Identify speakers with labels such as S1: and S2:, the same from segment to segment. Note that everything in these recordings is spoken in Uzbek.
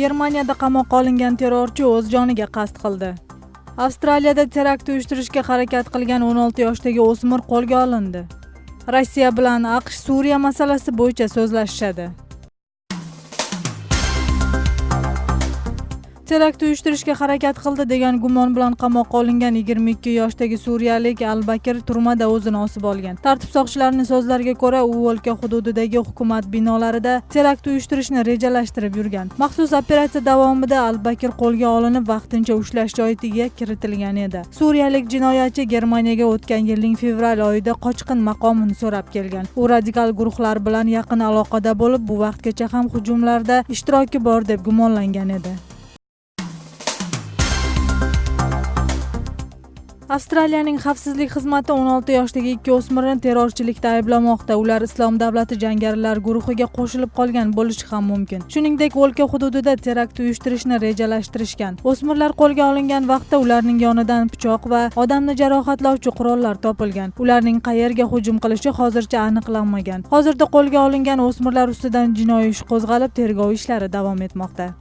S1: Germaniyada qamoqqa olingan terrorchi o'z joniga qasd qildi. Avstraliyada terakt uyushtirishga harakat qilgan 16 yoshdagi o'smir qo'lga olindi. Rossiya bilan AQSh Suriya masalasi bo'yicha so'zlashishadi. Terakt uyushtirishga harakat qildi degan gumon bilan qamoqqa olingan 22 yoshdagi suriyalik Al-Bakir turmada o'zini osib olgan. Tartib soqchilarining so'zlariga ko'ra, u o'lka hududidagi hukumat binolarida terakt uyushtirishni rejalashtirib yurgan. Maxsus operatsiya davomida Al-Bakir qo'lga olinib, vaqtincha ushlash joyiga kiritilgan edi. Suriyalik jinoyatchi Germaniyaga o'tgan yilning fevral oyida qochqin maqomini so'rab kelgan. U radikal guruhlar bilan yaqin aloqada bo'lib, bu vaqtgacha ham hujumlarda ishtiroki bor deb gumonlangan edi. Avstraliyaning xavfsizlik xizmati 16 yoshdagi ikki o'smirni terrorchilikda ayblamoqda. Ular Islom davlati jangarilar guruhiga qo'shilib qolgan bo'lishi ham mumkin. Shuningdek, o'lka hududida terakt uyushtirishni rejalashtirishgan. O'smirlar qo'lga olingan vaqtda ularning yonidan pichoq va odamni jarohatlovchi qurollar topilgan. Ularning qayerga hujum qilishi hozircha aniqlanmagan. Hozirda qo'lga olingan o'smirlar ustidan jinoiy ish qo'zg'alib, tergov ishlari davom etmoqda.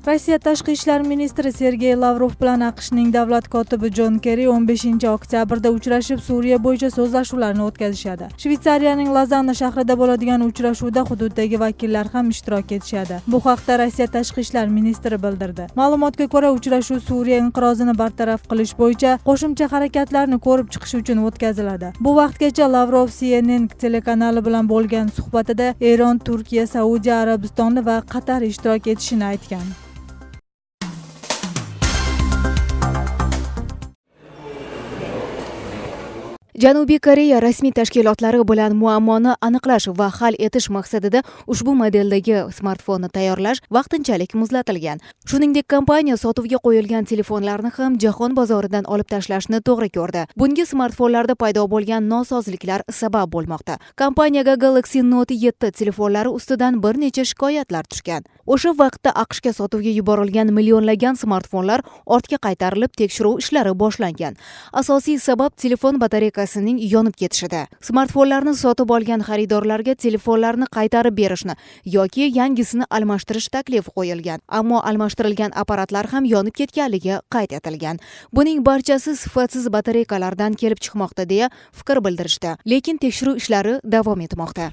S1: Rossiya tashqi ishlar ministri Sergey Lavrov bilan AQShning davlat kotibi Jon Kerri 15 oktyabrda uchrashib, Suriya bo'yicha so'zlashuvlarni o'tkazishadi. Shvetsariyaning Lozanna shahrida bo'ladigan uchrashuvda hududdagi vakillar ham ishtirok etishadi. Bu haqda Rossiya tashqi ishlar ministri bildirdi. Ma'lumotga ko'ra, uchrashuv Suriya inqirozini bartaraf qilish bo'yicha qo'shimcha harakatlarni ko'rib chiqish uchun o'tkaziladi. Bu vaqtgacha Lavrov CNN telekanali bilan bo'lgan suhbatida Eron, Turkiya, Saudiya Arabistoni va Qatar ishtirok etishini aytgan.
S2: Janubiy Koreya rasmiy tashkilotlari bilan muammoni aniqlash va hal etish maqsadida ushbu modeldagi smartfonni tayyorlash vaqtinchalik muzlatilgan. Shuningdek, kompaniya sotuvga qo'yilgan telefonlarni ham jahon bozoridan olib tashlashni to'g'ri ko'rdi. Bunga smartfonlarda paydo bo'lgan nosozliklar sabab bo'lmoqda. Kompaniyaga Galaxy Note 7 telefonlari ustidan bir necha shikoyatlar tushgan. O'sha vaqtda AQShga sotuvga yuborilgan millionlagan smartfonlar ortga qaytarilib, tekshiruv ishlari boshlangan. Asosiy sabab telefon batareykasi yonib ketishida. Smartfonlarni sotib olgan xaridorlarga telefonlarni qaytarib berishni yoki yangisini almashtirish taklifi qo'yilgan. Ammo almashtirilgan apparatlar ham yonib ketganligi qayd etilgan. Buning barchasi sifatsiz batareykalardan kelib chiqmoqda deya fikr bildirishdi. Lekin tekshiruv ishlari davom etmoqda.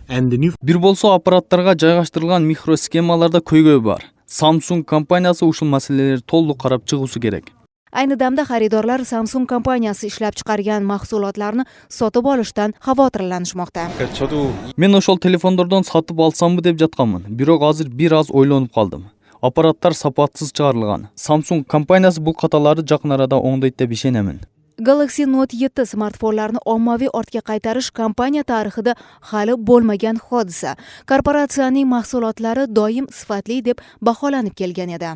S3: Bir bo'lsa apparatlarga joylashtirilgan mikrosxemalarda ko'yg'oy bor. Samsung kompaniyasi ushbu masalalarni to'liq qarab chiqishi kerak.
S2: Ayni damda xaridorlar Samsung kompaniyasi ishlab chiqargan mahsulotlarni sotib olishdan xavotirlanishmoqda.
S3: Men o'sha telefonlardan sotib olsammi deb jatqanman. Biroq hozir biroz o'ylanib qoldim. Apparatlar sapatsiz chiqarilgan. Samsung kompaniyasi bu xatolarni yaqin arada o'nglaydi deb ishonaman.
S2: Galaxy Note 7 smartfonlarni ommaviy ortga qaytarish kompaniya tarixida hali bo'lmagan hodisa. Korporatsiyaning mahsulotlari doim sifatli deb baholanib kelgan edi.